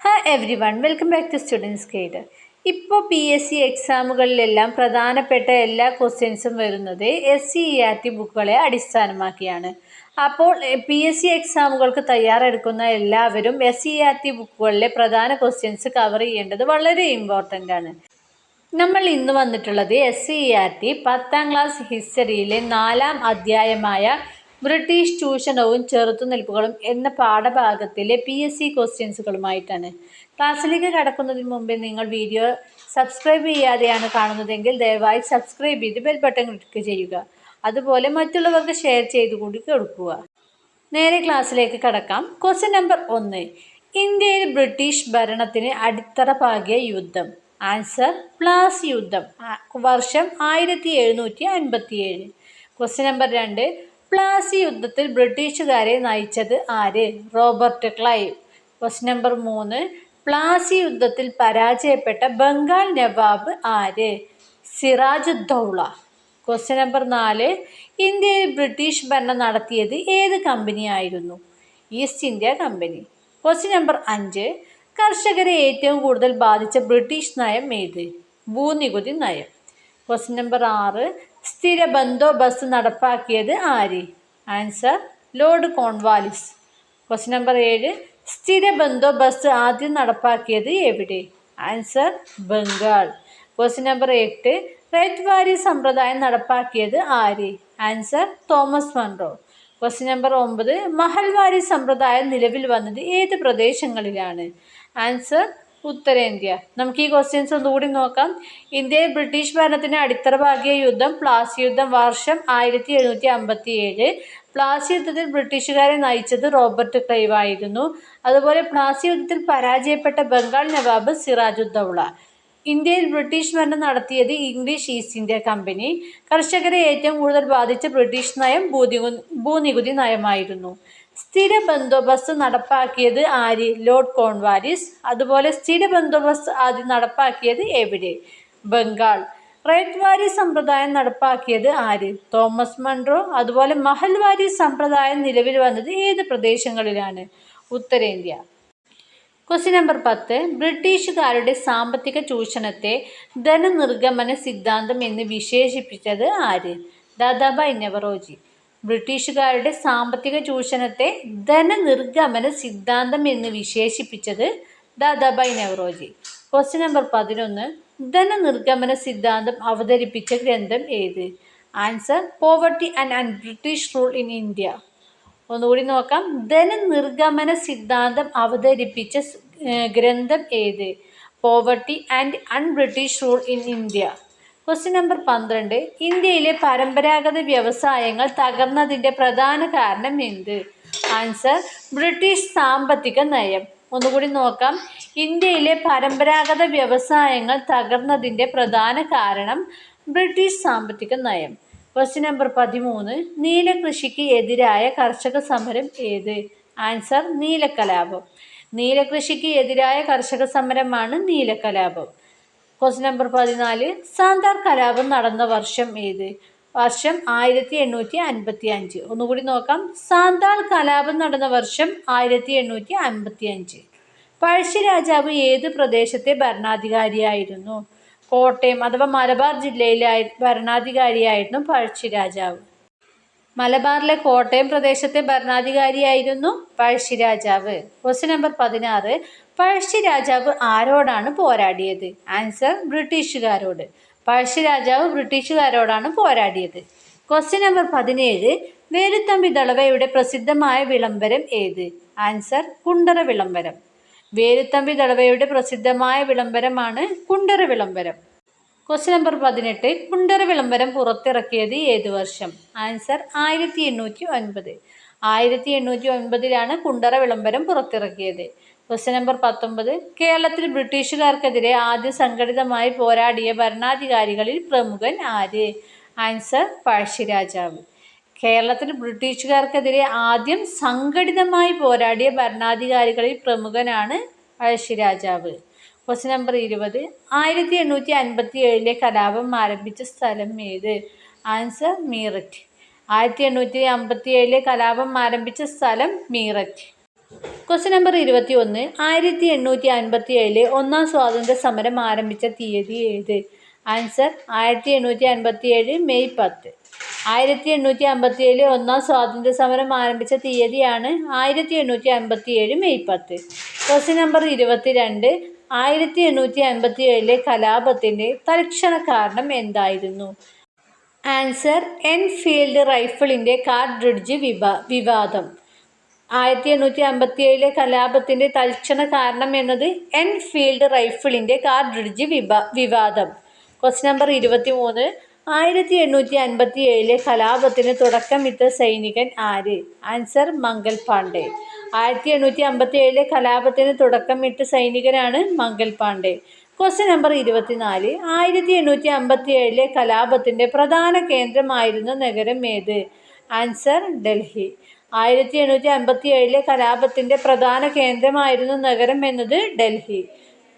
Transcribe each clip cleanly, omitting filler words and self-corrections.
Hi everyone, welcome back to students guide. ഇപ്പോൾ PSC എക്സാമുകളിലെല്ലാം പ്രധാനപ്പെട്ട എല്ലാ ക്വസ്റ്റ്യൻസും വരുന്നത് SCERT ബുക്കുകളെ അടിസ്ഥാനമാക്കിയാണ്. അപ്പോൾ PSC എക്സാമുകൾക്ക് തയ്യാറെടുക്കുന്ന എല്ലാവരും SCERT ബുക്കുകളിലെ പ്രധാന ക്വസ്റ്റ്യൻസ് കവർ ചെയ്യേണ്ടത് വളരെ ഇമ്പോർട്ടൻ്റ് ആണ്. നമ്മൾ ഇന്ന് വന്നിട്ടുള്ളത് SCERT 10ാം ക്ലാസ് ഹിസ്റ്ററിയിലെ 4ാം അധ്യായമായ ബ്രിട്ടീഷ് ചൂഷണവും ചെറുത്തുനിൽപ്പുകളും എന്ന പാഠഭാഗത്തിലെ PSC ക്വസ്റ്റ്യൻസുകളുമായിട്ടാണ്. ക്ലാസ്സിലേക്ക് കടക്കുന്നതിന് മുമ്പേ നിങ്ങൾ വീഡിയോ സബ്സ്ക്രൈബ് ചെയ്യാതെയാണ് കാണുന്നതെങ്കിൽ ദയവായി സബ്സ്ക്രൈബ് ചെയ്ത് ബെൽ ബട്ടൺ ക്ലിക്ക് ചെയ്യുക. അതുപോലെ മറ്റുള്ളവർക്ക് ഷെയർ ചെയ്തുകൂടി കൊടുക്കുക. നേരെ ക്ലാസ്സിലേക്ക് കടക്കാം. Question number 1. ഇന്ത്യയിൽ ബ്രിട്ടീഷ് ഭരണത്തിന് അടിത്തറ പാകിയ യുദ്ധം. ആൻസർ പ്ലാസി യുദ്ധം. വർഷം 1757. Question number 2. പ്ലാസി യുദ്ധത്തിൽ ബ്രിട്ടീഷുകാരെ നയിച്ചത് ആര്? Robert Clive. Question number 3. Plassey യുദ്ധത്തിൽ പരാജയപ്പെട്ട ബംഗാൾ നവാബ് ആര്? സിറാജുദ്ദൗള. Question number 4. ഇന്ത്യയിൽ ബ്രിട്ടീഷ് ഭരണം നടത്തിയത് ഏത് കമ്പനിയായിരുന്നു? East India company. Question number 5. കർഷകരെ ഏറ്റവും കൂടുതൽ ബാധിച്ച ബ്രിട്ടീഷ് നയം ഏത്? ഭൂനികുതി നയം. Question number 6. സ്ഥിര ബന്ദോബസ്ത് നടപ്പാക്കിയത് ആര്? Answer Lord Cornwallis. Question number 7. സ്ഥിര ബന്ദോബസ്ത് ആദ്യം നടപ്പാക്കിയത് എവിടെ? Answer Bengal. Question number 8. Ryotwari സമ്പ്രദായം നടപ്പാക്കിയത് ആര്? Answer Thomas Munro. Question number 9. Mahalwari സമ്പ്രദായം നിലവിൽ വന്നത് ഏത് പ്രദേശങ്ങളിലാണ്? ആൻസർ ഉത്തരേന്ത്യ. നമുക്ക് ഈ ക്വസ്റ്റ്യൻസ് ഒന്നുകൂടി നോക്കാം. ഇന്ത്യയിൽ ബ്രിട്ടീഷ് ഭരണത്തിന് അടിത്തറ പാകിയ യുദ്ധം പ്ലാസി യുദ്ധം. വർഷം 1757. പ്ലാസി യുദ്ധത്തിൽ ബ്രിട്ടീഷുകാരെ നയിച്ചത് റോബർട്ട് ക്ലൈവ് ആയിരുന്നു. അതുപോലെ പ്ലാസി യുദ്ധത്തിൽ പരാജയപ്പെട്ട ബംഗാൾ നവാബ് സിറാജുദ്ദൗള. ഇന്ത്യയിൽ ബ്രിട്ടീഷ് ഭരണം നടത്തിയത് ഇംഗ്ലീഷ് ഈസ്റ്റ് ഇന്ത്യ കമ്പനി. കർഷകരെ ഏറ്റവും കൂടുതൽ ബാധിച്ച ബ്രിട്ടീഷ് നയം ഭൂനികുതി നയമായിരുന്നു. സ്ഥിര ബന്ദോബസ്ത് നടപ്പാക്കിയത് ആര്? Lord Cornwallis. അതുപോലെ സ്ഥിര ബന്ദോബസ്ത് ആദ്യം നടപ്പാക്കിയത് എവിടെ? ബംഗാൾ. റേറ്റ്വാരി സമ്പ്രദായം നടപ്പാക്കിയത് ആര്? Thomas Munro. അതുപോലെ മഹൽവാരി സമ്പ്രദായം നിലവിൽ വന്നത് ഏത് പ്രദേശങ്ങളിലാണ്? ഉത്തരേന്ത്യ. Question number 10. ബ്രിട്ടീഷുകാരുടെ സാമ്പത്തിക ചൂഷണത്തെ ധനനിർഗമന സിദ്ധാന്തം എന്ന് വിശേഷിപ്പിച്ചത് ആര്? ദാദാബായ് നവറോജി. ബ്രിട്ടീഷുകാരുടെ സാമ്പത്തിക ചൂഷണത്തെ ധനനിർഗമന സിദ്ധാന്തം എന്ന് വിശേഷിപ്പിച്ചത് ദാദാബായ് നവറോജി. Question number 11. ധനനിർഗമന സിദ്ധാന്തം അവതരിപ്പിച്ച ഗ്രന്ഥം ഏത്? Answer poverty and British rule in India. ഒന്നുകൂടി നോക്കാം. ധനനിർഗമന സിദ്ധാന്തം അവതരിപ്പിച്ച ഗ്രന്ഥം ഏത്? Poverty and British rule in India. Question number 12. ഇന്ത്യയിലെ പരമ്പരാഗത വ്യവസായങ്ങൾ തകർന്നതിൻ്റെ പ്രധാന കാരണം എന്ത്? ആൻസർ ബ്രിട്ടീഷ് സാമ്പത്തിക നയം. ഒന്നുകൂടി നോക്കാം. ഇന്ത്യയിലെ പരമ്പരാഗത വ്യവസായങ്ങൾ തകർന്നതിൻ്റെ പ്രധാന കാരണം ബ്രിട്ടീഷ് സാമ്പത്തിക നയം. Question number 13. നീലകൃഷിക്ക് എതിരായ കർഷക സമരം ഏത്? ആൻസർ നീലക്കലാപം. നീലകൃഷിക്ക് എതിരായ കർഷക സമരമാണ് നീലക്കലാപം. Question number 14. സാന്താൾ കലാപം നടന്ന വർഷം ഏത്? വർഷം 1855. ഒന്നുകൂടി നോക്കാം. സാന്താൾ കലാപം നടന്ന വർഷം 1855. പഴശ്ശിരാജാവ് ഏത് പ്രദേശത്തെ ഭരണാധികാരിയായിരുന്നു? കോട്ടയം അഥവാ മലബാർ ജില്ലയിലെ ഭരണാധികാരിയായിരുന്നു പഴശ്ശിരാജാവ്. മലബാറിലെ കോട്ടയം പ്രദേശത്തെ ഭരണാധികാരിയായിരുന്നു പഴശ്ശിരാജാവ്. Question number 16. പഴശ്ശിരാജാവ് ആരോടാണ് പോരാടിയത്? ആൻസർ ബ്രിട്ടീഷുകാരോട്. പഴശ്ശിരാജാവ് ബ്രിട്ടീഷുകാരോടാണ് പോരാടിയത്. Question number 17. വേലുത്തമ്പി ദളവയുടെ പ്രസിദ്ധമായ വിളംബരം ഏത്? ആൻസർ കുണ്ടറ വിളംബരം. വേലുത്തമ്പി ദളവയുടെ പ്രസിദ്ധമായ വിളംബരമാണ് കുണ്ടറ വിളംബരം. Question number 18. കുണ്ടറ വിളംബരം പുറത്തിറക്കിയത് ഏത് വർഷം? ആൻസർ 1809. 1809 കുണ്ടറ വിളംബരം പുറത്തിറക്കിയത്. Question number 19. കേരളത്തിൽ ബ്രിട്ടീഷുകാർക്കെതിരെ ആദ്യം സംഘടിതമായി പോരാടിയ ഭരണാധികാരികളിൽ പ്രമുഖൻ ആര്? ആൻസർ പഴശ്ശിരാജാവ്. കേരളത്തിൽ ബ്രിട്ടീഷുകാർക്കെതിരെ ആദ്യം സംഘടിതമായി പോരാടിയ ഭരണാധികാരികളിൽ പ്രമുഖനാണ് പഴശ്ശിരാജാവ്. Question number 20. 1857 കലാപം ആരംഭിച്ച സ്ഥലം ഏത്? ആൻസർ മീററ്റ്. 1857 കലാപം ആരംഭിച്ച സ്ഥലം മീററ്റ്. Question number 21. 1857 ഒന്നാം സ്വാതന്ത്ര്യ സമരം ആരംഭിച്ച തീയതി ഏത്? Answer 1857 May 10. 1857 ഒന്നാം സ്വാതന്ത്ര്യ സമരം ആരംഭിച്ച തീയതിയാണ് 1857 മെയ് 10. Question number 22. 1857 കലാപത്തിന്റെ തൽക്ഷണ കാരണം എന്തായിരുന്നു? ആൻസർ എൻഫീൽഡ് റൈഫിളിന്റെ കാർട്രിഡ്ജ് വിവാദം. 1857 കലാപത്തിന്റെ തൽക്ഷണ കാരണം എന്നത് എൻഫീൽഡ് റൈഫിളിന്റെ കാർട്രിഡ്ജ് വിവാദം. Question number 23. 1857 കലാപത്തിന് തുടക്കമിട്ട സൈനികൻ ആര്? ആൻസർ മംഗൽ പാണ്ഡെ. 1857 കലാപത്തിന് തുടക്കമിട്ട സൈനികനാണ് മംഗൽ പാണ്ഡെ. Question number 24. 1857 കലാപത്തിന്റെ പ്രധാന കേന്ദ്രമായിരുന്ന നഗരം ഏത്? ആൻസർ ഡൽഹി. 1857 കലാപത്തിന്റെ പ്രധാന കേന്ദ്രമായിരുന്ന നഗരം എന്നത് ഡൽഹി.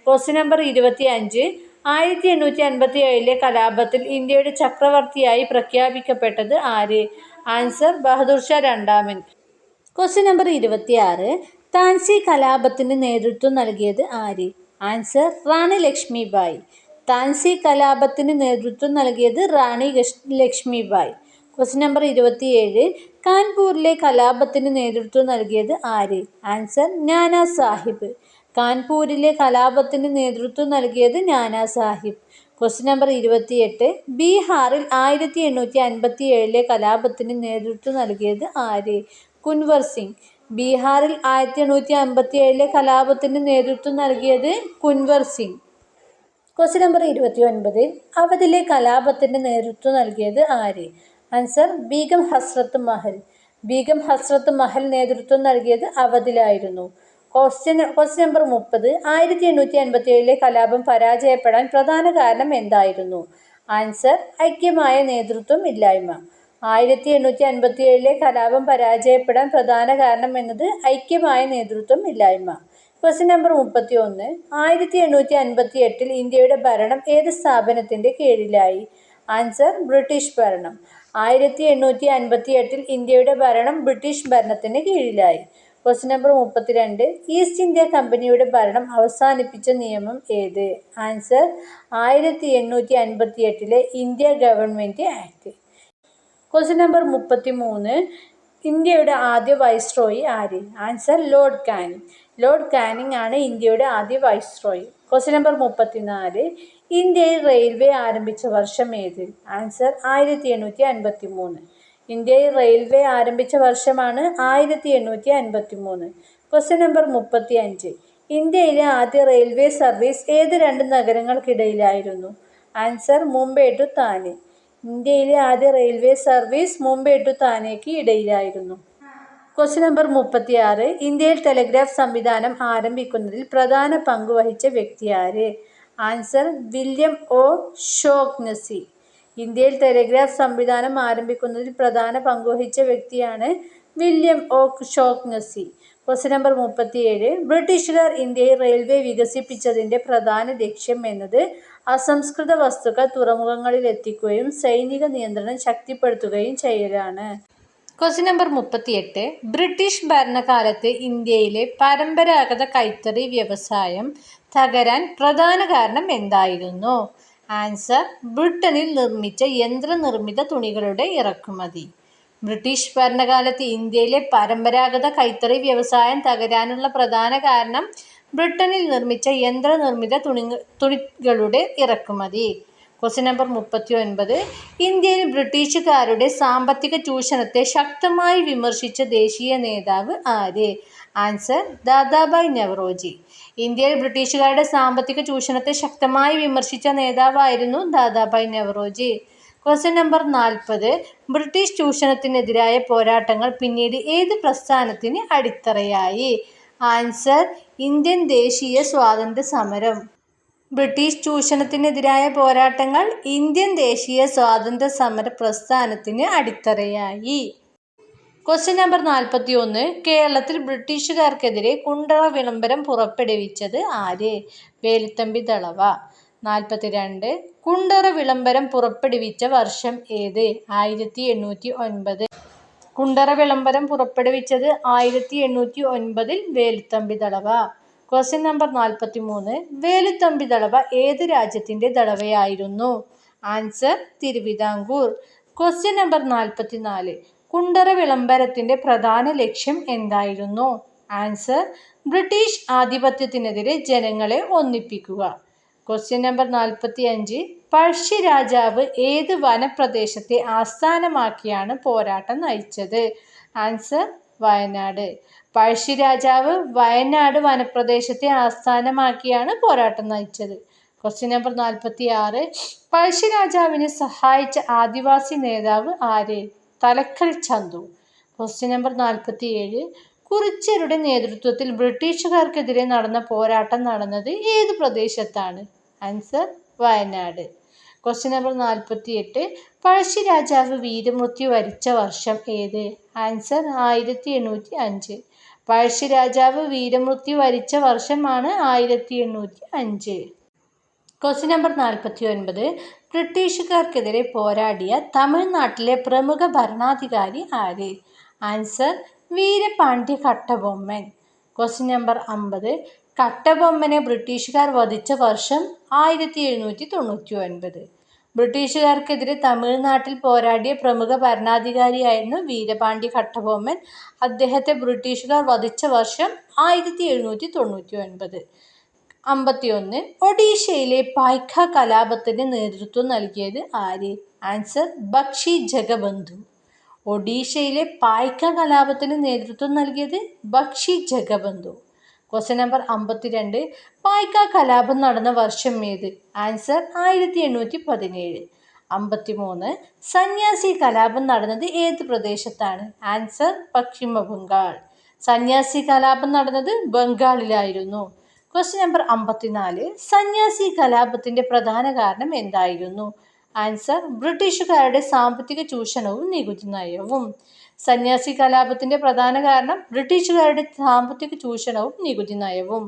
Question number 25. 1857 കലാപത്തിൽ ഇന്ത്യയുടെ ചക്രവർത്തിയായി പ്രഖ്യാപിക്കപ്പെട്ടത് ആര്? ആൻസർ ബഹദൂർ ഷാ രണ്ടാമൻ. Question number 26. താൻസി കലാപത്തിന് നേതൃത്വം നൽകിയത് ആര്? ആൻസർ റാണി ലക്ഷ്മിബായി. താൻസി കലാപത്തിന് നേതൃത്വം നൽകിയത് റാണി ലക്ഷ്മിബായി. Question number 27. കാൺപൂരിലെ കലാപത്തിന് നേതൃത്വം നൽകിയത് ആര്? ആൻസർ നാനാ സാഹിബ്. കാൺപൂരിലെ കലാപത്തിന് നേതൃത്വം നൽകിയത് നാനാ സാഹിബ്. Question number 28. ബീഹാറിൽ 1857 കലാപത്തിന് നേതൃത്വം നൽകിയത് ആര്? കുൻവർ സിംഗ്. ബീഹാറിൽ 1857 കലാപത്തിന് നേതൃത്വം നൽകിയത് കുൻവർ സിംഗ്. Question number 29. അവധിലെ കലാപത്തിന് നേതൃത്വം നൽകിയത് ആര്? ആൻസർ ബീഗം ഹസ്രത്ത് മഹൽ. ബീഗം ഹസ്രത്ത് മഹൽ നേതൃത്വം നൽകിയത് അവധിലായിരുന്നു. Question number 30. 1857 കലാപം പരാജയപ്പെടാൻ പ്രധാന കാരണം എന്തായിരുന്നു? ആൻസർ ഐക്യമായ നേതൃത്വം ഇല്ലായ്മ. 1857 കലാപം പരാജയപ്പെടാൻ പ്രധാന കാരണം എന്നത് ഐക്യമായ നേതൃത്വം ഇല്ലായ്മ. Question number 31. 1858 ഇന്ത്യയുടെ ഭരണം ഏത് സ്ഥാപനത്തിന്റെ കീഴിലായി? ആൻസർ ബ്രിട്ടീഷ് ഭരണം. 1858 ഇന്ത്യയുടെ ഭരണം ബ്രിട്ടീഷ് ഭരണത്തിന് കീഴിലായി. Question number 32. ഈസ്റ്റ് ഇന്ത്യ കമ്പനിയുടെ ഭരണം അവസാനിപ്പിച്ച നിയമം ഏത്? Answer 1858 India government act. Question number 33. ഇന്ത്യയുടെ ആദ്യ വൈസ്രോയി ആര്? Answer Lord Canning. Lord Canning ആണ് ഇന്ത്യയുടെ ആദ്യ വൈസ്രോയി. Question number 34. ഇന്ത്യയിൽ റെയിൽവേ ആരംഭിച്ച വർഷം ഏത്? ആൻസർ 1853. ഇന്ത്യയിൽ റെയിൽവേ ആരംഭിച്ച വർഷമാണ് 1853. Question number 35. ഇന്ത്യയിലെ ആദ്യ റെയിൽവേ സർവീസ് ഏത് രണ്ട് നഗരങ്ങൾക്കിടയിലായിരുന്നു? Answer Mumbai to Thane. ഇന്ത്യയിലെ ആദ്യ റെയിൽവേ സർവീസ് മുംബൈ ടു താനേക്ക് ഇടയിലായിരുന്നു. Question number 36. ഇന്ത്യയിൽ ടെലിഗ്രാഫ് സംവിധാനം ആരംഭിക്കുന്നതിൽ പ്രധാന പങ്ക് വഹിച്ച വ്യക്തി ആര്? Answer William O'Shaughnessy. ഇന്ത്യയിൽ ടെലിഗ്രാഫ് സംവിധാനം ആരംഭിക്കുന്നതിൽ പ്രധാന പങ്കുവഹിച്ച വ്യക്തിയാണ് William O'Shaughnessy. Question number 37. ബ്രിട്ടീഷുകാർ ഇന്ത്യയിൽ റെയിൽവേ വികസിപ്പിച്ചതിന്റെ പ്രധാന ലക്ഷ്യം എന്നത് അസംസ്കൃത വസ്തുക്കൾ തുറമുഖങ്ങളിൽ എത്തിക്കുകയും സൈനിക നിയന്ത്രണം ശക്തിപ്പെടുത്തുകയും ചെയ്യലാണ്. Question number 38. ബ്രിട്ടീഷ് ഭരണകാലത്ത് ഇന്ത്യയിലെ പരമ്പരാഗത കൈത്തറി വ്യവസായം തകരാൻ പ്രധാന കാരണം എന്തായിരുന്നു? ആൻസർ ബ്രിട്ടനിൽ നിർമ്മിച്ച യന്ത്രനിർമ്മിത തുണികളുടെ ഇറക്കുമതി. ബ്രിട്ടീഷ് ഭരണകാലത്ത് ഇന്ത്യയിലെ പരമ്പരാഗത കൈത്തറി വ്യവസായം തകരാനുള്ള പ്രധാന കാരണം ബ്രിട്ടനിൽ നിർമ്മിച്ച യന്ത്രനിർമ്മിത തുണികളുടെ ഇറക്കുമതി. Question number 39. ഇന്ത്യയിൽ ബ്രിട്ടീഷുകാരുടെ സാമ്പത്തിക ചൂഷണത്തെ ശക്തമായി വിമർശിച്ച ദേശീയ നേതാവ് ആര്? ആൻസർ ദാദാഭായ് നവറോജി. ഇന്ത്യയിൽ ബ്രിട്ടീഷുകാരുടെ സാമ്പത്തിക ചൂഷണത്തെ ശക്തമായി വിമർശിച്ച നേതാവായിരുന്നു Dadabhai Naoroji. Question number 40. British ചൂഷണത്തിനെതിരായ പോരാട്ടങ്ങൾ പിന്നീട് ഏത് പ്രസ്ഥാനത്തിന് അടിത്തറയായി? ആൻസർ ഇന്ത്യൻ ദേശീയ സ്വാതന്ത്ര്യ സമരം. ബ്രിട്ടീഷ് ചൂഷണത്തിനെതിരായ പോരാട്ടങ്ങൾ ഇന്ത്യൻ ദേശീയ സ്വാതന്ത്ര്യ സമര പ്രസ്ഥാനത്തിന് അടിത്തറയായി. Question number 41. കേരളത്തിൽ ബ്രിട്ടീഷുകാർക്കെതിരെ കുണ്ടറ വിളംബരം പുറപ്പെടുവിച്ചത് ആര്? വേലുത്തമ്പി ദളവ. 42. കുണ്ടറ വിളംബരം പുറപ്പെടുവിച്ച വർഷം ഏത്? 1809. കുണ്ടറ വിളംബരം പുറപ്പെടുവിച്ചത് 1809 വേലുത്തമ്പി ദളവ. Question number 43. വേലുത്തമ്പി ദളവ ഏത് രാജ്യത്തിന്റെ ദളവയായിരുന്നു? Answer Thiruvithamkoor. Question number 44. Kundara വിളംബരത്തിന്റെ പ്രധാന ലക്ഷ്യം എന്തായിരുന്നു? ആൻസർ ബ്രിട്ടീഷ് ആധിപത്യത്തിനെതിരെ ജനങ്ങളെ ഒന്നിപ്പിക്കുക. Question number 45. പഴശ്ശി രാജാവ് ഏത് വനപ്രദേശത്തെ ആസ്ഥാനമാക്കിയാണ് പോരാട്ടം നയിച്ചത്? ആൻസർ വയനാട്. പഴശ്ശി രാജാവ് വയനാട് വനപ്രദേശത്തെ ആസ്ഥാനമാക്കിയാണ് പോരാട്ടം നയിച്ചത്. Question number 46. പഴശ്ശി രാജാവിനെ സഹായിച്ച ആദിവാസി നേതാവ് ആര്? തലക്കൽ ചന്തു. Question number 47. കുറിച്യരുടെ നേതൃത്വത്തിൽ ബ്രിട്ടീഷുകാർക്കെതിരെ നടന്ന പോരാട്ടം നടന്നത് ഏത് പ്രദേശത്താണ്? Answer Wayanad. Question number 48. Pazhassi രാജാവ് വീരമൃത്യു വരിച്ച വർഷം ഏത്? ആൻസർ 1805. പഴശ്ശി രാജാവ് വീരമൃത്യു വരിച്ച വർഷമാണ് 1805. Question number 49. ബ്രിട്ടീഷുകാർക്കെതിരെ പോരാടിയ തമിഴ്നാട്ടിലെ പ്രമുഖ ഭരണാധികാരി ആര്? Answer Veerapandiya Kattabomman. Question number 50. കട്ടബൊമ്മനെ ബ്രിട്ടീഷുകാർ വധിച്ച വർഷം 1799. ബ്രിട്ടീഷുകാർക്കെതിരെ തമിഴ്നാട്ടിൽ പോരാടിയ പ്രമുഖ ഭരണാധികാരിയായിരുന്നു വീരപാണ്ഡ്യ കട്ടബൊമ്മൻ. അദ്ദേഹത്തെ ബ്രിട്ടീഷുകാർ വധിച്ച വർഷം 1799. 51. ഒഡീഷയിലെ പായ്ക്ക കലാപത്തിന് നേതൃത്വം നൽകിയത് ആര്? ആൻസർ ബക്ഷി ജഗബന്ധു. ഒഡീഷയിലെ പായ്ക്ക കലാപത്തിന് നേതൃത്വം നൽകിയത് ബക്ഷി ജഗബന്ധു. Question number 52. പായ്ക്ക കലാപം നടന്ന വർഷം ഏത്? ആൻസർ 1817. 53. സന്യാസി കലാപം നടന്നത് ഏത് പ്രദേശത്താണ്? ആൻസർ പശ്ചിമ ബംഗാൾ. സന്യാസി കലാപം നടന്നത് ബംഗാളിലായിരുന്നു. Question number 54. സന്യാസി കലാപത്തിന്റെ പ്രധാന കാരണം എന്തായിരുന്നു? ആൻസർ ബ്രിട്ടീഷുകാരുടെ സാമ്പത്തിക ചൂഷണവും നികുതി നയവും. സന്യാസി കലാപത്തിന്റെ പ്രധാന കാരണം ബ്രിട്ടീഷുകാരുടെ സാമ്പത്തിക ചൂഷണവും നികുതി നയവും.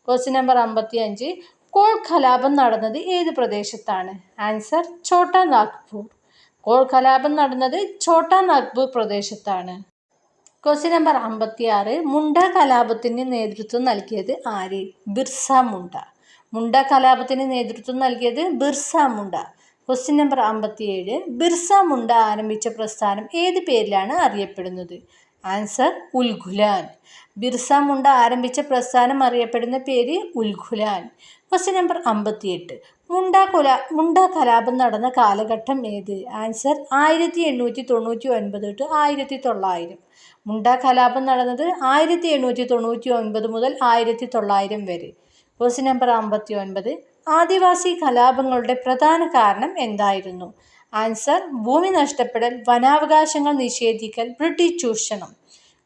Question number 55. കോൾ കലാപം നടന്നത് ഏത് പ്രദേശത്താണ്? ആൻസർ ഛോട്ടാ നാഗ്പൂർ. കോൾ കലാപം നടന്നത് ഛോട്ടാ നാഗ്പൂർ പ്രദേശത്താണ്. Question number 56. മുണ്ട കലാപത്തിന് നേതൃത്വം നൽകിയത് ആര്? ബിർസ മുണ്ട. മുണ്ട കലാപത്തിന് നേതൃത്വം നൽകിയത് ബിർസ മുണ്ട. Question number 57. ബിർസ മുണ്ട ആരംഭിച്ച പ്രസ്ഥാനം ഏത് പേരിലാണ് അറിയപ്പെടുന്നത്? ആൻസർ ഉൽഗുലാൻ. ബിർസ മുണ്ട ആരംഭിച്ച പ്രസ്ഥാനം അറിയപ്പെടുന്ന പേര് ഉൽഗുലാൻ. Question number 58. മുണ്ട കലാപം നടന്ന കാലഘട്ടം ഏത്? Answer 1899 to 1900. മുണ്ട കലാപം നടന്നത് 1899 മുതൽ 1900 വരെ. Question number 59. ആദിവാസി കലാപങ്ങളുടെ പ്രധാന കാരണം എന്തായിരുന്നു? ആൻസർ ഭൂമി നഷ്ടപ്പെടൽ, വനാവകാശങ്ങൾ നിഷേധിക്കൽ, ബ്രിട്ടീഷ് ചൂഷണം.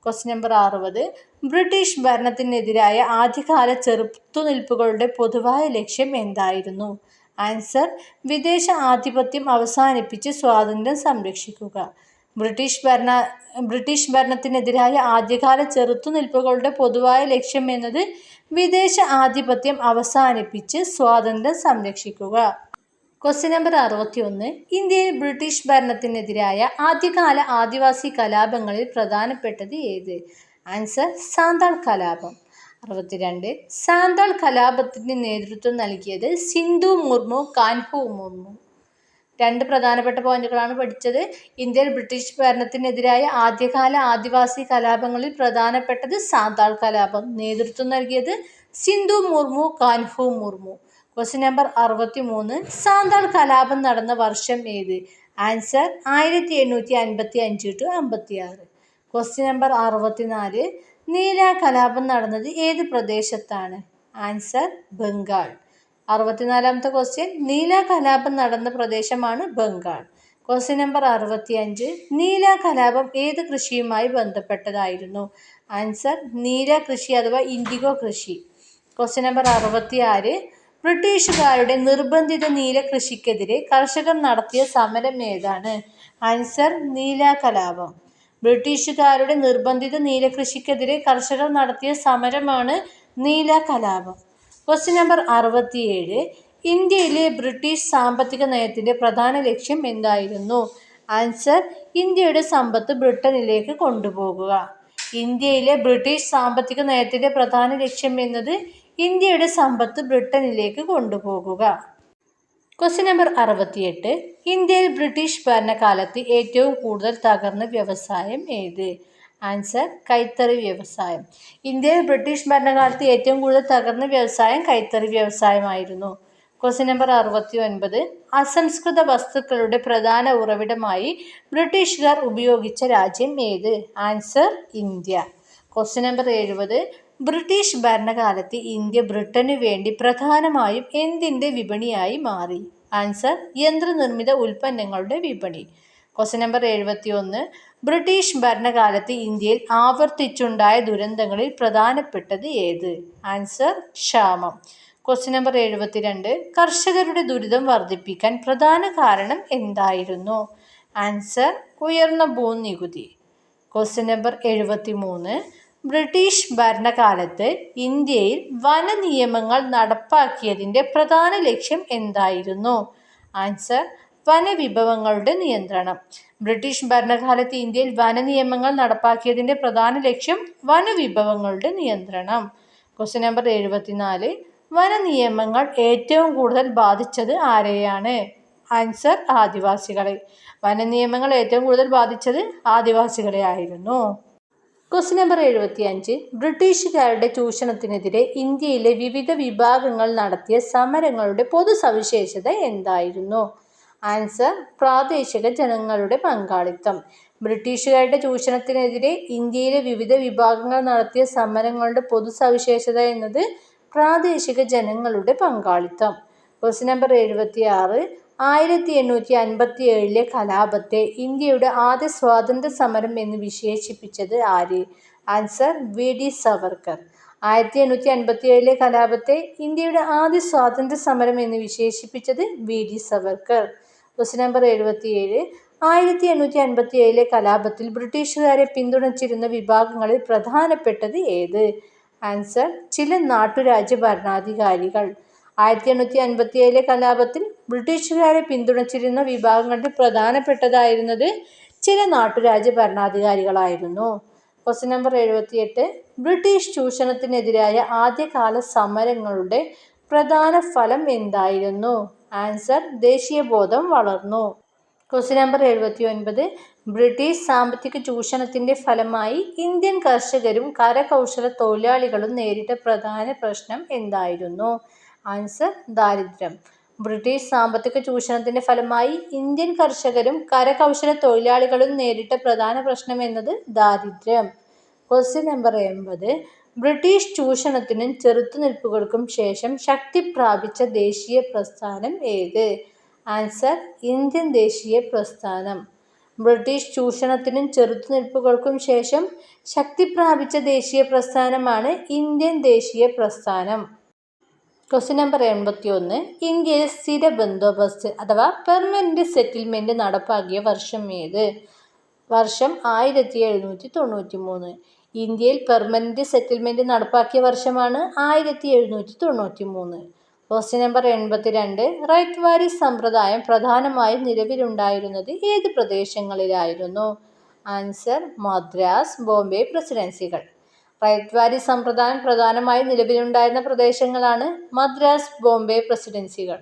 Question number 60. ബ്രിട്ടീഷ് ഭരണത്തിനെതിരായ ആദ്യകാല ചെറുത്തുനിൽപ്പുകളുടെ പൊതുവായ ലക്ഷ്യം എന്തായിരുന്നു? ആൻസർ വിദേശ ആധിപത്യം അവസാനിപ്പിച്ച് സ്വാതന്ത്ര്യം സംരക്ഷിക്കുക. ബ്രിട്ടീഷ് ഭരണത്തിനെതിരായ ആദ്യകാല ചെറുത്തുനിൽപ്പുകളുടെ പൊതുവായ ലക്ഷ്യം എന്നത് വിദേശ ആധിപത്യം അവസാനിപ്പിച്ച് സ്വാതന്ത്ര്യം സംരക്ഷിക്കുക. Question number 61. ഇന്ത്യയിൽ ബ്രിട്ടീഷ് ഭരണത്തിനെതിരായ ആദ്യകാല ആദിവാസി കലാപങ്ങളിൽ പ്രധാനപ്പെട്ടത് ഏത്? ആൻസർ സാന്താൾ കലാപം. 62. സാന്താൾ കലാപത്തിന് നേതൃത്വം നൽകിയത് സിന്ധു മുർമു, കാൻഹു മുർമു. രണ്ട് പ്രധാനപ്പെട്ട പോയിന്റുകളാണ് പഠിച്ചത്. ഇന്ത്യയിൽ ബ്രിട്ടീഷ് ഭരണത്തിനെതിരായ ആദ്യകാല ആദിവാസി കലാപങ്ങളിൽ പ്രധാനപ്പെട്ടത് സാന്താൾ കലാപം. നേതൃത്വം നൽകിയത് സിന്ധു മുർമു, കാൻഹു മുർമു. Question number 63. സാന്താൾ കലാപം നടന്ന വർഷം ഏത്? Answer 1855 to 56. Question number 64. നീല കലാപം നടന്നത് ഏത് പ്രദേശത്താണ്? ആൻസർ ബംഗാൾ. 64ാമത്തെ ക്വസ്റ്റ്യൻ. നീല കലാപം നടന്ന പ്രദേശമാണ് ബംഗാൾ. Question number 65. നീല കലാപം ഏത് കൃഷിയുമായി ബന്ധപ്പെട്ടതായിരുന്നു? ആൻസർ നീല കൃഷി അഥവാ ഇൻഡിഗോ കൃഷി. Question number 66. ബ്രിട്ടീഷുകാരുടെ നിർബന്ധിത നീല കൃഷിക്കെതിരെ കർഷകർ നടത്തിയ സമരം ഏതാണ്? ആൻസർ നീല കലാപം. ബ്രിട്ടീഷുകാരുടെ നിർബന്ധിത നീല കൃഷിക്കെതിരെ കർഷകർ നടത്തിയ സമരമാണ് നീല കലാപം. Question number 67. ഇന്ത്യയിലെ ബ്രിട്ടീഷ് സാമ്പത്തിക നയത്തിന്റെ പ്രധാന ലക്ഷ്യം എന്തായിരുന്നു? ആൻസർ ഇന്ത്യയുടെ സമ്പത്ത് ബ്രിട്ടനിലേക്ക് കൊണ്ടുപോകുക. ഇന്ത്യയിലെ ബ്രിട്ടീഷ് സാമ്പത്തിക നയത്തിന്റെ പ്രധാന ലക്ഷ്യം എന്നത് ഇന്ത്യയുടെ സമ്പത്ത് ബ്രിട്ടനിലേക്ക് കൊണ്ടുപോകുക. Question number 68. ഇന്ത്യയിൽ ബ്രിട്ടീഷ് ഭരണകാലത്ത് ഏറ്റവും കൂടുതൽ തകർന്ന വ്യവസായം ഏത്? ആൻസർ കൈത്തറി വ്യവസായം. ഇന്ത്യയിൽ ബ്രിട്ടീഷ് ഭരണകാലത്ത് ഏറ്റവും കൂടുതൽ തകർന്ന വ്യവസായം കൈത്തറി വ്യവസായമായിരുന്നു. Question number 69. അസംസ്കൃത വസ്തുക്കളുടെ പ്രധാന ഉറവിടമായി ബ്രിട്ടീഷുകാർ ഉപയോഗിച്ച രാജ്യം ഏത്? Answer India. Question number 70. British ഭരണകാലത്ത് ഇന്ത്യ ബ്രിട്ടനു വേണ്ടി പ്രധാനമായും എന്തിൻ്റെ വിപണിയായി മാറി? ആൻസർ യന്ത്രനിർമ്മിത ഉൽപ്പന്നങ്ങളുടെ വിപണി. Question number 71. ബ്രിട്ടീഷ് ഭരണകാലത്ത് ഇന്ത്യയിൽ ആവർത്തിച്ചുണ്ടായ ദുരന്തങ്ങളിൽ പ്രധാനപ്പെട്ടത് ഏത്? ആൻസർ ക്ഷാമം. Question number 72. കർഷകരുടെ ദുരിതം വർദ്ധിപ്പിക്കാൻ പ്രധാന കാരണം എന്തായിരുന്നു? ആൻസർ ഉയർന്ന ഭൂനികുതി. Question number 73. ബ്രിട്ടീഷ് ഭരണകാലത്ത് ഇന്ത്യയിൽ വന നിയമങ്ങൾ നടപ്പാക്കിയതിൻ്റെ പ്രധാന ലക്ഷ്യം എന്തായിരുന്നു? ആൻസർ വനവിഭവങ്ങളുടെ നിയന്ത്രണം. ബ്രിട്ടീഷ് ഭരണകാലത്ത് ഇന്ത്യയിൽ വന നിയമങ്ങൾ നടപ്പാക്കിയതിൻ്റെ പ്രധാന ലക്ഷ്യം വനവിഭവങ്ങളുടെ നിയന്ത്രണം. Question number 74. വന നിയമങ്ങൾ ഏറ്റവും കൂടുതൽ ബാധിച്ചത് ആരെയാണ്? ആൻസർ ആദിവാസികളെ. വന നിയമങ്ങൾ ഏറ്റവും കൂടുതൽ ബാധിച്ചത് ആദിവാസികളെ ആയിരുന്നു. Question number 75. ബ്രിട്ടീഷുകാരുടെ ചൂഷണത്തിനെതിരെ ഇന്ത്യയിലെ വിവിധ വിഭാഗങ്ങൾ നടത്തിയ സമരങ്ങളുടെ പൊതു സവിശേഷത എന്തായിരുന്നു? ആൻസർ പ്രാദേശിക ജനങ്ങളുടെ പങ്കാളിത്തം. ബ്രിട്ടീഷുകാരുടെ ചൂഷണത്തിനെതിരെ ഇന്ത്യയിലെ വിവിധ വിഭാഗങ്ങൾ നടത്തിയ സമരങ്ങളുടെ പൊതു സവിശേഷത എന്നത് പ്രാദേശിക ജനങ്ങളുടെ പങ്കാളിത്തം. Question number 76. 1857 കലാപത്തെ ഇന്ത്യയുടെ ആദ്യ സ്വാതന്ത്ര്യ സമരം എന്ന് വിശേഷിപ്പിച്ചത് ആര്? Answer VD. സവർക്കർ. 1857 കലാപത്തെ ഇന്ത്യയുടെ ആദ്യ സ്വാതന്ത്ര്യ സമരം എന്ന് വിശേഷിപ്പിച്ചത് വി.ഡി. സവർക്കർ. Question number 77. 1857 കലാപത്തിൽ ബ്രിട്ടീഷുകാരെ പിന്തുണച്ചിരുന്ന വിഭാഗങ്ങളിൽ പ്രധാനപ്പെട്ടത് ഏത്? ആൻസർ ചില നാട്ടുരാജ്യ ഭരണാധികാരികൾ. 1857 കലാപത്തിൽ ബ്രിട്ടീഷുകാരെ പിന്തുണച്ചിരുന്ന വിഭാഗങ്ങളിൽ പ്രധാനപ്പെട്ടതായിരുന്നത് ചില നാട്ടുരാജ്യ ഭരണാധികാരികളായിരുന്നു. Question number 78. ബ്രിട്ടീഷ് ചൂഷണത്തിനെതിരായ ആദ്യകാല സമരങ്ങളുടെ പ്രധാന ഫലം എന്തായിരുന്നു? ആൻസർ ദേശീയബോധം വളർന്നു. Question number 79. ബ്രിട്ടീഷ് സാമ്പത്തിക ചൂഷണത്തിന്റെ ഫലമായി ഇന്ത്യൻ കർഷകരും കരകൗശല തൊഴിലാളികളും നേരിട്ട പ്രധാന പ്രശ്നം എന്തായിരുന്നു? ആൻസർ ദാരിദ്ര്യം. ബ്രിട്ടീഷ് സാമ്പത്തിക ചൂഷണത്തിന്റെ ഫലമായി ഇന്ത്യൻ കർഷകരും കരകൗശല തൊഴിലാളികളും നേരിട്ട പ്രധാന പ്രശ്നം എന്നത് ദാരിദ്ര്യം. Question number 80. ബ്രിട്ടീഷ് ചൂഷണത്തിനും ചെറുത്തുനിൽപ്പുകൾക്കും ശേഷം ശക്തി പ്രാപിച്ച ദേശീയ പ്രസ്ഥാനം ഏത്? ആൻസർ ഇന്ത്യൻ ദേശീയ പ്രസ്ഥാനം. ബ്രിട്ടീഷ് ചൂഷണത്തിനും ചെറുത്തുനിൽപ്പുകൾക്കും ശേഷം ശക്തി പ്രാപിച്ച ദേശീയ പ്രസ്ഥാനമാണ് ഇന്ത്യൻ ദേശീയ പ്രസ്ഥാനം. Question number 81. ഇന്ത്യയിൽ സ്ഥിര ബന്ദോബസ്ത് അഥവാ പെർമനന്റ് സെറ്റിൽമെന്റ് നടപ്പാക്കിയ വർഷം ഏത്? വർഷം 1793. ഇന്ത്യയിൽ പെർമനന്റ് സെറ്റിൽമെന്റ് നടപ്പാക്കിയ വർഷമാണ് 1793. Question number 82. റൈറ്റ് വാരി സമ്പ്രദായം പ്രധാനമായും നിലവിലുണ്ടായിരുന്നത് ഏത് പ്രദേശങ്ങളിലായിരുന്നു? ആൻസർ മദ്രാസ്, ബോംബെ പ്രസിഡൻസികൾ. റൈറ്റ് വാരി സമ്പ്രദായം പ്രധാനമായും നിലവിലുണ്ടായിരുന്ന പ്രദേശങ്ങളാണ് മദ്രാസ്, ബോംബെ പ്രസിഡൻസികൾ.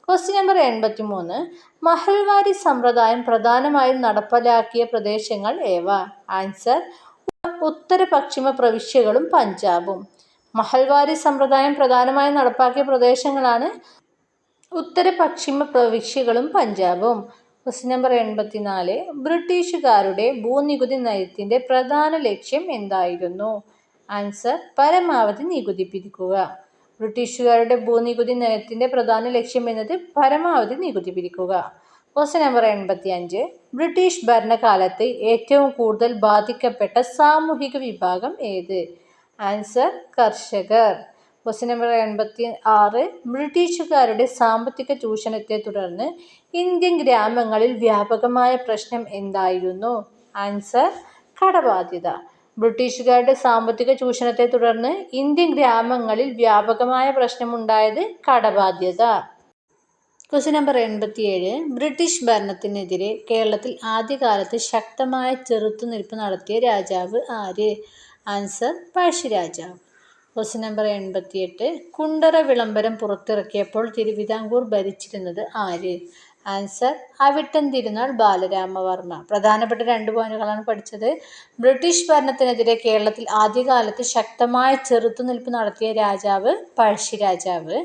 Question number 83. മഹൽവാരി സമ്പ്രദായം പ്രധാനമായും നടപ്പിലാക്കിയ പ്രദേശങ്ങൾ ഏവ? ആൻസർ ഉത്തര പശ്ചിമ പ്രവിശ്യകളും പഞ്ചാബും. മഹൽവാരി സമ്പ്രദായം പ്രധാനമായും നടപ്പാക്കിയ പ്രദേശങ്ങളാണ് ഉത്തര പശ്ചിമ പ്രവിശ്യകളും പഞ്ചാബും. Question number 84. ബ്രിട്ടീഷുകാരുടെ ഭൂനികുതി നയത്തിന്റെ പ്രധാന ലക്ഷ്യം എന്തായിരുന്നു? ആൻസർ പരമാവധി നികുതി പിരിക്കുക. ബ്രിട്ടീഷുകാരുടെ ഭൂനികുതി നയത്തിന്റെ പ്രധാന ലക്ഷ്യം എന്നത് പരമാവധി നികുതി പിരിക്കുക. Question number 85. ബ്രിട്ടീഷ് ഭരണകാലത്ത് ഏറ്റവും കൂടുതൽ ബാധിക്കപ്പെട്ട സാമൂഹിക വിഭാഗം ഏത്? ആൻസർ കർഷകർ. Question number 86. ബ്രിട്ടീഷുകാരുടെ സാമ്പത്തിക ചൂഷണത്തെ തുടർന്ന് ഇന്ത്യൻ ഗ്രാമങ്ങളിൽ വ്യാപകമായ പ്രശ്നം എന്തായിരുന്നു? ആൻസർ കടബാധ്യത. ബ്രിട്ടീഷുകാരുടെ സാമ്പത്തിക ചൂഷണത്തെ തുടർന്ന് ഇന്ത്യൻ ഗ്രാമങ്ങളിൽ വ്യാപകമായ പ്രശ്നമുണ്ടായത് കടബാധ്യത. Question number 87. ബ്രിട്ടീഷ് ഭരണത്തിനെതിരെ കേരളത്തിൽ ആദ്യകാലത്ത് ശക്തമായ ചെറുത്തുനിൽപ്പ് നടത്തിയ രാജാവ് ആര്? ആൻസർ പഴശ്ശിരാജാവ്. Question number 88. കുണ്ടറ വിളംബരം പുറത്തിറക്കിയപ്പോൾ തിരുവിതാംകൂർ ഭരിച്ചിരുന്നത് ആര്? ആൻസർ അവിട്ടം തിരുനാൾ ബാലരാമവർമ്മ. പ്രധാനപ്പെട്ട 2 പോയിന്റുകളാണ് പഠിച്ചത്. ബ്രിട്ടീഷ് ഭരണത്തിനെതിരെ കേരളത്തിൽ ആദ്യകാലത്ത് ശക്തമായ ചെറുത്തുനിൽപ്പ് നടത്തിയ രാജാവ് പഴശ്ശിരാജാവ്.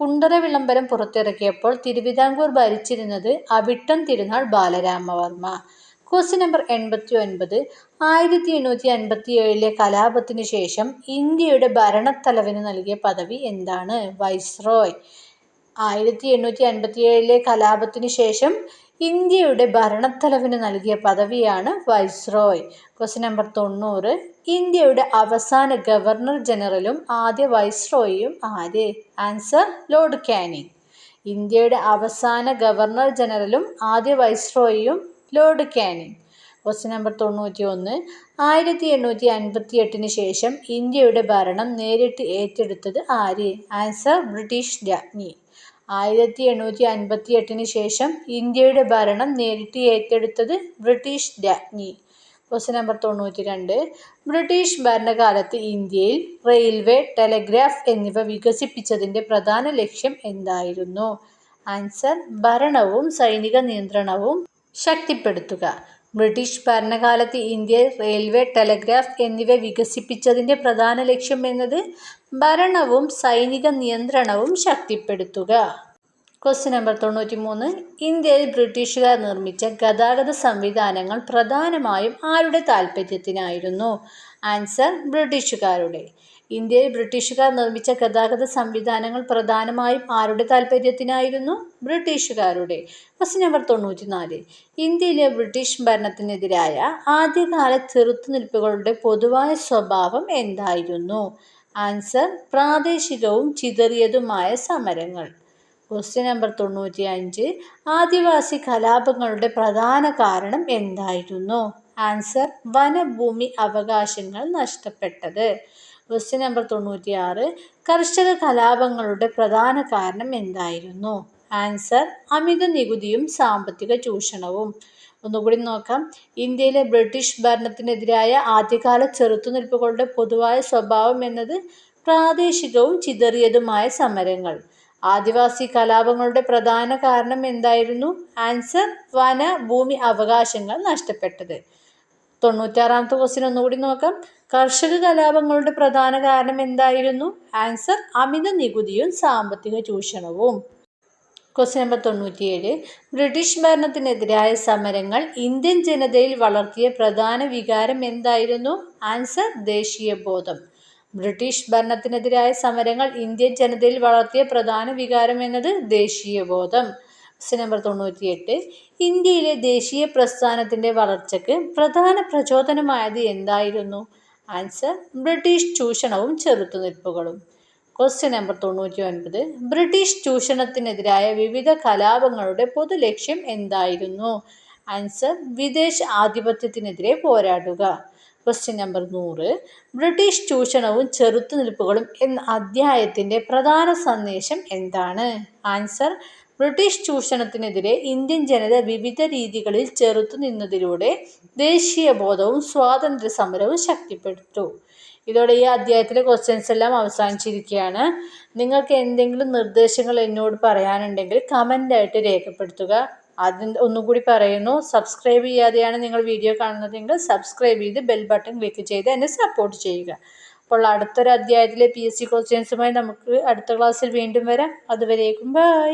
കുണ്ടറ വിളംബരം പുറത്തിറക്കിയപ്പോൾ തിരുവിതാംകൂർ ഭരിച്ചിരുന്നത് അവിട്ടം തിരുനാൾ ബാലരാമവർമ്മ. Question number 89. 1857 കലാപത്തിനു ശേഷം ഇന്ത്യയുടെ ഭരണത്തലവന് നൽകിയ പദവി എന്താണ്? വൈസ്രോയ്. 1857 കലാപത്തിനു ശേഷം ഇന്ത്യയുടെ ഭരണത്തലവന് നൽകിയ പദവിയാണ് വൈസ്രോയ്. Question number 90. ഇന്ത്യയുടെ അവസാന ഗവർണർ ജനറലും ആദ്യ വൈസ്രോയിയും ആര്? Answer Lord Canning. ഇന്ത്യയുടെ അവസാന ഗവർണർ ജനറലും ആദ്യ വൈസ്രോയിയും ലോർഡ് കാനിങ്. Question number 91. 1858 ശേഷം ഇന്ത്യയുടെ ഭരണം നേരിട്ട് ഏറ്റെടുത്തത് ആര്? ആൻസർ ബ്രിട്ടീഷ് രാജ്ഞി. 1858 ശേഷം ഇന്ത്യയുടെ ഭരണം നേരിട്ട് ഏറ്റെടുത്തത് ബ്രിട്ടീഷ് രാജ്ഞി. Question number 92. ബ്രിട്ടീഷ് ഭരണകാലത്ത് ഇന്ത്യയിൽ റെയിൽവേ, ടെലഗ്രാഫ് എന്നിവ വികസിപ്പിച്ചതിൻ്റെ പ്രധാന ലക്ഷ്യം എന്തായിരുന്നു? ആൻസർ ഭരണവും സൈനിക നിയന്ത്രണവും ശക്തിപ്പെടുത്തുക. ബ്രിട്ടീഷ് ഭരണകാലത്ത് ഇന്ത്യയിൽ റെയിൽവേ, ടെലഗ്രാഫ് എന്നിവ വികസിപ്പിച്ചതിൻ്റെ പ്രധാന ലക്ഷ്യം എന്നത് ഭരണവും സൈനിക നിയന്ത്രണവും ശക്തിപ്പെടുത്തുക. Question number 93. ഇന്ത്യയിൽ ബ്രിട്ടീഷുകാർ നിർമ്മിച്ച ഗതാഗത സംവിധാനങ്ങൾ പ്രധാനമായും ആരുടെ താൽപ്പര്യത്തിനായിരുന്നു? ആൻസർ ബ്രിട്ടീഷുകാരുടെ. ഇന്ത്യയിൽ ബ്രിട്ടീഷുകാർ നിർമ്മിച്ച ഗതാഗത സംവിധാനങ്ങൾ പ്രധാനമായും ആരുടെ താൽപ്പര്യത്തിനായിരുന്നു? ബ്രിട്ടീഷുകാരുടെ. Question number 94. ഇന്ത്യയിലെ ബ്രിട്ടീഷ് ഭരണത്തിനെതിരായ ആദ്യകാല ചെറുത്തുനിൽപ്പുകളുടെ പൊതുവായ സ്വഭാവം എന്തായിരുന്നു? ആൻസർ പ്രാദേശികവും ചിതറിയതുമായ സമരങ്ങൾ. Question number 95. ആദിവാസി കലാപങ്ങളുടെ പ്രധാന കാരണം എന്തായിരുന്നു? ആൻസർ വനഭൂമി അവകാശങ്ങൾ നഷ്ടപ്പെട്ടത്. Question number 96. കർഷക കലാപങ്ങളുടെ പ്രധാന കാരണം എന്തായിരുന്നു? ആൻസർ അമിത നികുതിയും സാമ്പത്തിക ചൂഷണവും. ഒന്നുകൂടി നോക്കാം. ഇന്ത്യയിലെ ബ്രിട്ടീഷ് ഭരണത്തിനെതിരായ ആദ്യകാല ചെറുത്തുനിൽപ്പുകളുടെ പൊതുവായ സ്വഭാവം എന്നത് പ്രാദേശികവും ചിതറിയതുമായ സമരങ്ങൾ. ആദിവാസി കലാപങ്ങളുടെ പ്രധാന കാരണം എന്തായിരുന്നു? ആൻസർ വനഭൂമി അവകാശങ്ങൾ നഷ്ടപ്പെട്ടത്. 96ാമത്തെ ക്വസ്റ്റ്യൻ ഒന്നുകൂടി നോക്കാം. കർഷക കലാപങ്ങളുടെ പ്രധാന കാരണം എന്തായിരുന്നു? ആൻസർ അമിത നികുതിയും സാമ്പത്തിക ചൂഷണവും. Question number 97. ബ്രിട്ടീഷ് ഭരണത്തിനെതിരായ സമരങ്ങൾ ഇന്ത്യൻ ജനതയിൽ വളർത്തിയ പ്രധാന വികാരം എന്തായിരുന്നു? ആൻസർ ദേശീയബോധം. ബ്രിട്ടീഷ് ഭരണത്തിനെതിരായ സമരങ്ങൾ ഇന്ത്യൻ ജനതയിൽ വളർത്തിയ പ്രധാന വികാരം എന്നത് ദേശീയബോധം. Question number 98. ഇന്ത്യയിലെ ദേശീയ പ്രസ്ഥാനത്തിൻ്റെ വളർച്ചയ്ക്ക് പ്രധാന പ്രചോദനമായത് എന്തായിരുന്നു? ആൻസർ ബ്രിട്ടീഷ് ചൂഷണവും ചെറുത്തുനിൽപ്പുകളും. Question number 99. ബ്രിട്ടീഷ് ചൂഷണത്തിനെതിരായ വിവിധ കലാപങ്ങളുടെ പൊതു ലക്ഷ്യം എന്തായിരുന്നു? ആൻസർ വിദേശ ആധിപത്യത്തിനെതിരെ പോരാടുക. Question number 100. ബ്രിട്ടീഷ് ചൂഷണവും ചെറുത്തുനിൽപ്പുകളും എന്ന അധ്യായത്തിൻ്റെ പ്രധാന സന്ദേശം എന്താണ്? ആൻസർ ബ്രിട്ടീഷ് ചൂഷണത്തിനെതിരെ ഇന്ത്യൻ ജനത വിവിധ രീതികളിൽ ചെറുത്തുനിന്നതിലൂടെ ദേശീയബോധവും സ്വാതന്ത്ര്യ സമരവും ശക്തിപ്പെട്ടു. ഇതോടെ ഈ അധ്യായത്തിലെ ക്വസ്റ്റ്യൻസ് എല്ലാം അവസാനിച്ചിരിക്കുകയാണ്. നിങ്ങൾക്ക് എന്തെങ്കിലും നിർദ്ദേശങ്ങൾ എന്നോട് പറയാനുണ്ടെങ്കിൽ കമൻ്റായിട്ട് രേഖപ്പെടുത്തുക. ഒന്നുകൂടി പറയുന്നു, സബ്സ്ക്രൈബ് ചെയ്യാതെയാണ് നിങ്ങൾ വീഡിയോ കാണുന്നതെങ്കിൽ സബ്സ്ക്രൈബ് ചെയ്ത് ബെൽ ബട്ടൺ ക്ലിക്ക് ചെയ്ത് എന്നെ സപ്പോർട്ട് ചെയ്യുക. അപ്പോൾ അടുത്തൊരു അധ്യായത്തിലെ PSC ക്വസ്റ്റ്യൻസുമായി നമുക്ക് അടുത്ത ക്ലാസ്സിൽ വീണ്ടും വരാം. അതുവരേക്കും ബൈ.